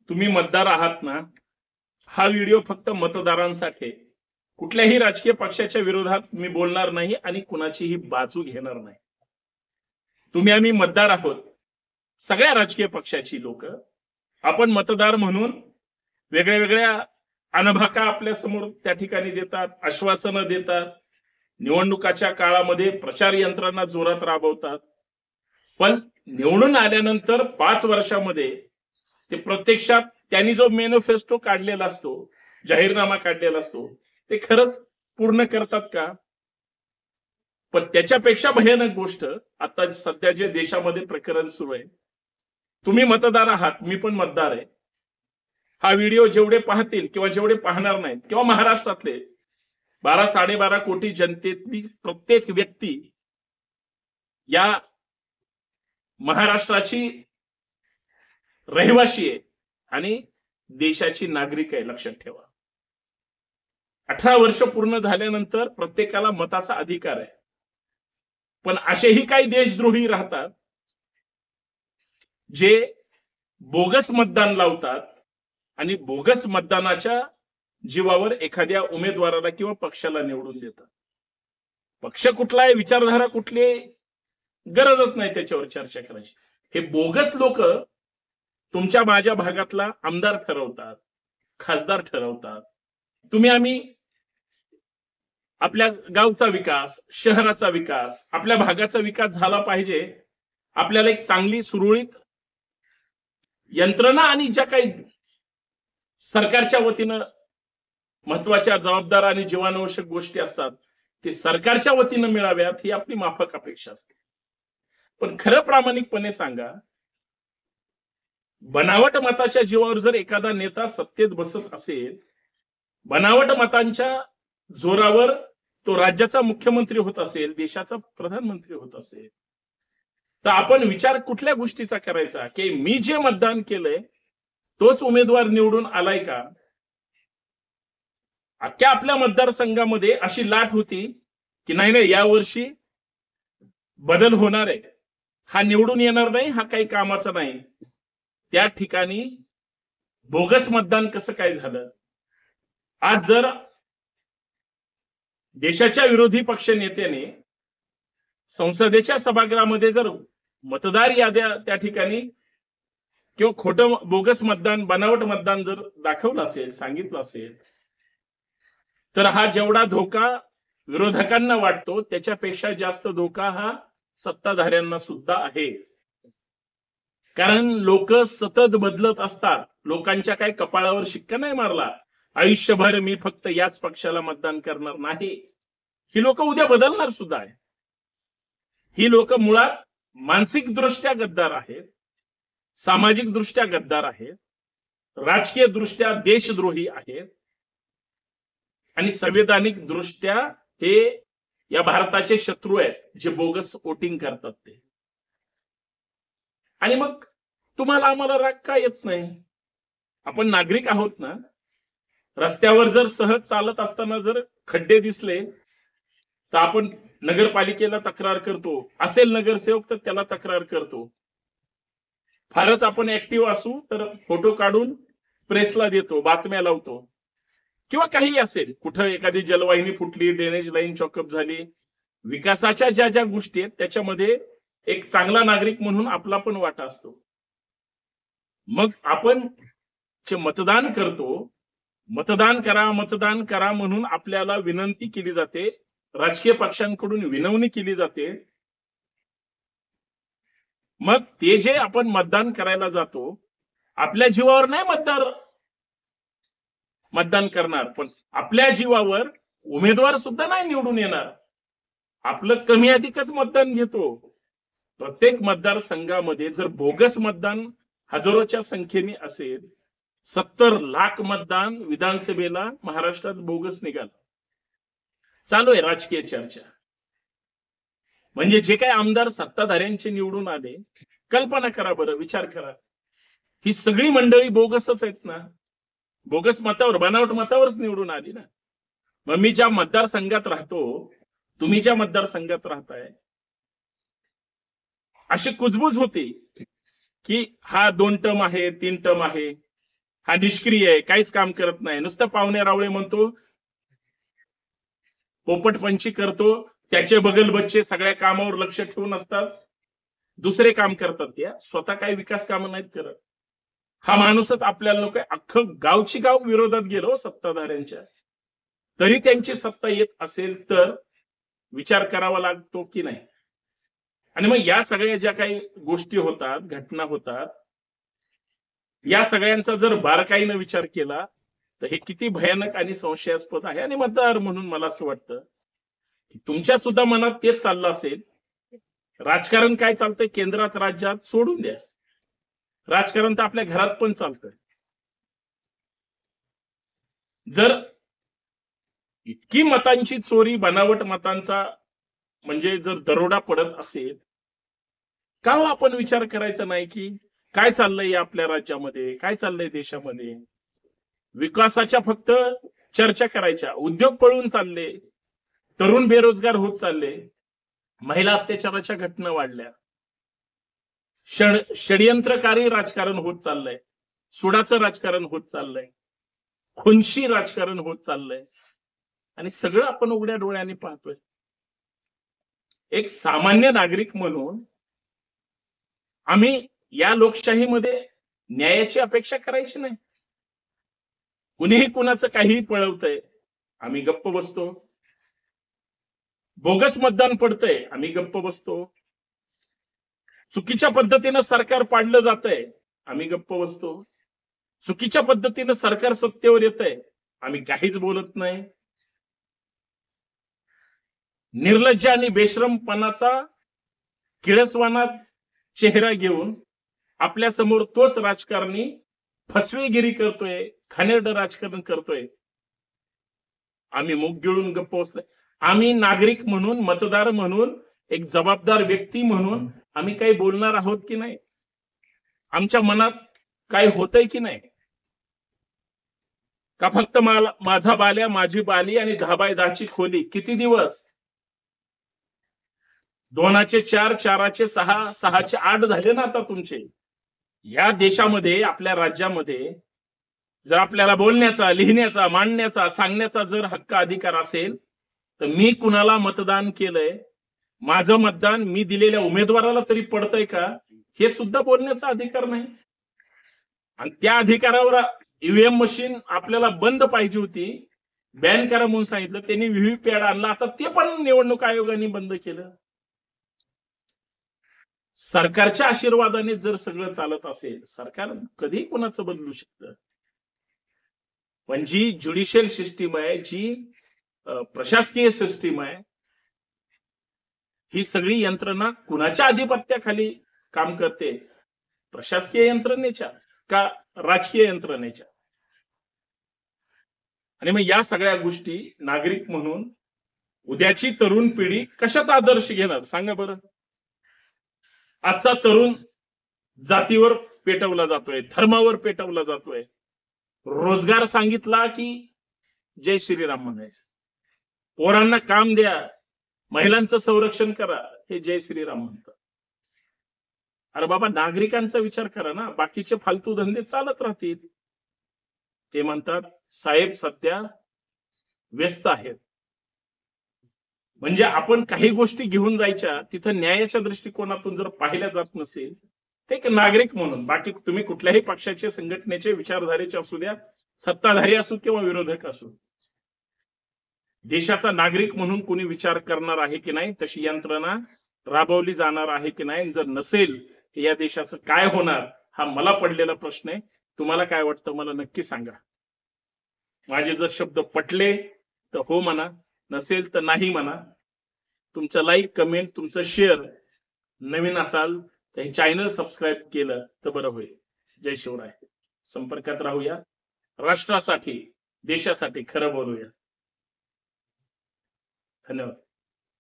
तुम्ही मतदार आहात ना? हा व्हिडिओ फक्त मतदारांसाठी आहे. कुठल्याही राजकीय पक्षाच्या विरोधात मी बोलणार नाही आणि कुणाचीही बाजू घेणार नाही. तुम्ही आम्ही मतदार आहोत, सगळ्या राजकीय पक्षाची लोक. आपण मतदार म्हणून वेगळ्या वेगळ्या अनभाका आपल्या समोर त्या ठिकाणी देतात, आश्वासनं देतात, निवडणुकाच्या काळामध्ये प्रचार यंत्रणा जोरात राबवतात. पण निवडून आल्यानंतर 5 वर्षामध्ये ते प्रत्यक्षात त्यांनी जो मॅनिफेस्टो काढलेला असतो, जाहीरनामा काढलेला असतो, ते खरंच पूर्ण करतात का? पण त्याच्यापेक्षा भयानक गोष्ट आता सध्या जे देशामध्ये प्रकरण सुरू आहे. तुम्ही मतदार आहात, मी पण मतदार आहे. हा व्हिडिओ जेवढे पाहतील किंवा जेवढे पाहणार नाहीत किंवा महाराष्ट्रातले 12-12.5 कोटी जनतेतली प्रत्येक व्यक्ती या महाराष्ट्राची रहिवाशी आहे आणि देशाची नागरिक आहे, लक्षात ठेवा. 18 वर्ष पूर्ण झाल्यानंतर प्रत्येकाला मताचा अधिकार आहे. पण असेही काही देशद्रोही राहतात जे बोगस मतदान लावतात आणि बोगस मतदानाच्या जीवावर एखाद्या उमेदवाराला किंवा पक्षाला निवडून देतात. पक्ष कुठला आहे, विचारधारा कुठली आहे, गरजच नाही त्याच्यावर चर्चा करायची. हे बोगस लोक तुमच्या माझ्या भागातला आमदार ठरवतात, खासदार ठरवतात. तुम्ही आम्ही आपल्या गावचा विकास, शहराचा विकास, आपल्या भागाचा विकास झाला पाहिजे. आपल्याला एक चांगली सुरळीत यंत्रणा आणि ज्या काही सरकारच्या वतीनं महत्वाच्या जबाबदार आणि जीवनावश्यक गोष्टी असतात ते सरकारच्या वतीनं मिळाव्यात ही आपली माफक अपेक्षा असते. पण खरं प्रामाणिकपणे सांगा, बनावट मताच्या जीवावर जर एखादा नेता सत्तेत बसत असेल, बनावट मतांच्या जोरावर तो राज्याचा मुख्यमंत्री होत असेल, देशाचा प्रधानमंत्री होत असेल, तर आपण विचार कुठल्या गोष्टीचा करायचा की मी जे मतदान केलंय तोच उमेदवार निवडून आलाय का? अख्ख्या आपल्या मतदारसंघामध्ये अशी लाट होती की नाही यावर्षी बदल होणार आहे, हा निवडून येणार नाही, हा काही कामाचा नाही. त्या ठिकाणी बोगस मतदान कसं काय झालं? आज जर देशाच्या विरोधी पक्ष नेत्याने संसदेच्या सभागृहामध्ये जर मतदार याद्या त्या ठिकाणी किंवा खोटं बोगस मतदान, बनावट मतदान जर दाखवलं असेल, सांगितलं असेल, तर हा जेवढा धोका विरोधकांना वाटतो त्याच्यापेक्षा जास्त धोका हा सत्ताधाऱ्यांना सुद्धा आहे. कारण लोक सतत बदलत असतात. लोकांच्या काही कपाळावर शिक्का नाही मारला आयुष्यभर मी फक्त याच पक्षाला मतदान करणार नाही. ही लोक उद्या बदलणार सुद्धा आहे. ही लोक मुळात मानसिक दृष्ट्या गद्दार आहेत, सामाजिक दृष्ट्या गद्दार आहेत, राजकीय दृष्ट्या देशद्रोही आहेत आणि संवैधानिक दृष्ट्या ते या भारताचे शत्रू आहेत जे बोगस वोटिंग करतात ते. आणि मग तुम्हाला आम्हाला राग का येत नाही? आपण नागरिक आहोत ना. रस्त्यावर जर सहज चालत असताना जर खड्डे दिसले तर आपण नगरपालिकेला तक्रार करतो, असेल नगरसेवक तर त्याला तक्रार करतो. फारच आपण ऍक्टिव्ह असू तर फोटो काढून प्रेसला देतो, बातम्या लावतो, किंवा काही असेल कुठं एखादी जलवाहिनी फुटली, ड्रेनेज लाईन चॉकअप झाली, विकासाच्या ज्या ज्या गोष्टी आहेत त्याच्यामध्ये एक चांगला नागरिक म्हणून आपला पण वाटा असतो. मग आपण जे मतदान करतो, मतदान करा मतदान करा म्हणून आपल्याला विनंती केली जाते, राजकीय पक्षांकडून विनवणी केली जाते. मग ते जे आपण मतदान करायला जातो आपल्या जीवावर नाही मतदान करणार, पण आपल्या जीवावर उमेदवार सुद्धा नाही निवडून येणार. आपलं कमी अधिकच मतदान घेतो. प्रत्येक मतदारसंघामध्ये जर बोगस मतदान हजारोच्या संख्येने असेल, 70 लाख मतदान विधानसभेला महाराष्ट्रात बोगस निघालं. चालू आहे राजकीय चर्चा. म्हणजे जे काही आमदार सत्ताधाऱ्यांचे निवडून आले, कल्पना करा बरं, विचार करा, ही सगळी मंडळी बोगसच आहेत ना. बोगस मतावर, बनावट मतावरच निवडून आली ना. मग मी ज्या मतदारसंघात राहतो, तुम्ही ज्या मतदारसंघात राहताय, अशी कुजबूज होती की हा 2 टर्म आहे, 3 टर्म आहे. हा निष्क्रिय आहे, काहीच काम करत नाही, नुसतं पाहुणे रावळे म्हणतो, पोपटपंची करतो, त्याचे बगल बच्चे सगळ्या कामावर लक्ष ठेवून असतात, दुसरे काम करतात, त्या स्वतः काही विकास कामं नाहीत करत. हा माणूसच आपल्याला नको, अख्खं गावची गाव विरोधात गेलो सत्ताधाऱ्यांच्या, तरी त्यांची सत्ता येत असेल तर विचार करावा लागतो की नाही. आणि मग या सगळ्या ज्या काही गोष्टी होतात, घटना होतात, या सगळ्यांचा जर बारकाईनं विचार केला तर हे किती भयानक आणि संशयास्पद आहे. आणि मतदार म्हणून मला असं वाटतं की तुमच्या सुद्धा मनात तेच चाललं असेल, राजकारण काय चालतंय केंद्रात राज्यात सोडून द्या, राजकारण तर आपल्या घरात पण चालतंय. जर इतकी मतांची चोरी, बनावट मतांचा म्हणजे जर दरोडा पडत असेल, का हो आपण विचार करायचा नाही की काय चाललंय आपल्या राज्यामध्ये, काय चाललंय देशामध्ये. विकासाच्या फक्त चर्चा करायच्या, उद्योग पळून चालले, तरुण बेरोजगार होत चालले, महिला अत्याचाराच्या घटना वाढल्या, षडयंत्रकारी राजकारण होत चाललंय, सुडाचं राजकारण होत चाललंय, खुनशी राजकारण होत चाललंय, आणि सगळं आपण उघड्या डोळ्यांनी पाहतोय. एक सामान्य नागरिक म्हणून आम्ही या लोकशाहीमध्ये न्यायाची अपेक्षा करायची नाही. कुणीही कुणाचं काहीही पळवतंय, आम्ही गप्प बसतो. बोगस मतदान पडतंय, आम्ही गप्प बसतो. चुकीच्या पद्धतीनं सरकार पाडलं जातंय, आम्ही गप्प बसतो. चुकीच्या पद्धतीनं सरकार सत्तेवर येतंय, आम्ही काहीच बोलत नाही. निर्लज्ज आणि बेशरमपणाचा किळसवाना चेहरा घेऊन आपल्या समोर तोच राजकारणी फसवेगिरी करतोय, घाणेरडं राजकारण करतोय, आम्ही मुख गिळून गप्प बसलोय. आम्ही नागरिक म्हणून, मतदार म्हणून, एक जबाबदार व्यक्ती म्हणून आम्ही काही बोलणार आहोत की नाही, आमच्या मनात काय होतंय की नाही, का फक्त माझा बाल्या, माझी बाली आणि 10x10ची खोली. किती दिवस? 2चे 4, 4चे 6, 6चे 8 झाले ना आता तुमचे. या देशामध्ये, आपल्या राज्यामध्ये जर आपल्याला बोलण्याचा, लिहिण्याचा, मांडण्याचा, सांगण्याचा जर हक्क अधिकार असेल तर मी कुणाला मतदान केलंय, माझं मतदान मी दिलेल्या उमेदवाराला तरी पडतंय का, हे सुद्धा बोलण्याचा अधिकार नाही. आणि त्या अधिकारावर ईव्हीएम मशीन आपल्याला बंद पाहिजे होती, बॅन करा म्हणून सांगितलं, त्यांनी व्हीव्हीपॅट आणला, आता ते पण निवडणूक आयोगाने बंद केलं. सरकारच्या आशीर्वादाने जर सगळं चालत असेल, सरकार कधी कोणाचं बदलू शकतं. पण जी ज्युडिशियल सिस्टीम आहे, जी प्रशासकीय सिस्टीम आहे, ही सगळी यंत्रणा कुणाच्या अधिपत्याखाली काम करते, प्रशासकीय यंत्रणेच्या का राजकीय यंत्रणेच्या. आणि मग या सगळ्या गोष्टी नागरिक म्हणून उद्याची तरुण पिढी कशाचा आदर्श घेणार सांगा बरं. आजचा तरुण जातीवर पेटवला जातोय, धर्मावर पेटवला जातोय. रोजगार सांगितला की जय श्रीराम म्हणायचं, पोरांना काम द्या, महिलांचं संरक्षण करा, हे जय श्रीराम म्हणतात. अरे बाबा, नागरिकांचा विचार करा ना, बाकीचे फालतू धंदे चालत राहतील. ते म्हणतात साहेब सध्या व्यस्त आहेत. म्हणजे आपण काही गोष्टी घेऊन जायच्या, तिथं न्यायाच्या दृष्टिकोनातून जर पाहिल्या जात नसेल, ते एक नागरिक म्हणून, बाकी तुम्ही कुठल्याही पक्षाचे, संघटनेचे, विचारधारेचे असू द्या, सत्ताधारी असू किंवा विरोधक असू, देशाचा नागरिक म्हणून कोणी विचार करणार आहे की नाही, तशी यंत्रणा राबवली जाणार आहे की नाही. जर नसेल तर या देशाचं काय होणार, हा मला पडलेला प्रश्न आहे. तुम्हाला काय वाटतं मला नक्की सांगा. माझे जर शब्द पटले तर हो म्हणा, नसेल तर नाही म्हणा. तुमचं लाईक, कमेंट, तुमचं शेअर, नवीन असाल तर हे चॅनल सबस्क्राईब केलं तर बरं होईल. जय शिवराय. संपर्कात राहूया, राष्ट्रासाठी, देशासाठी खरं बोलूया. धन्यवाद.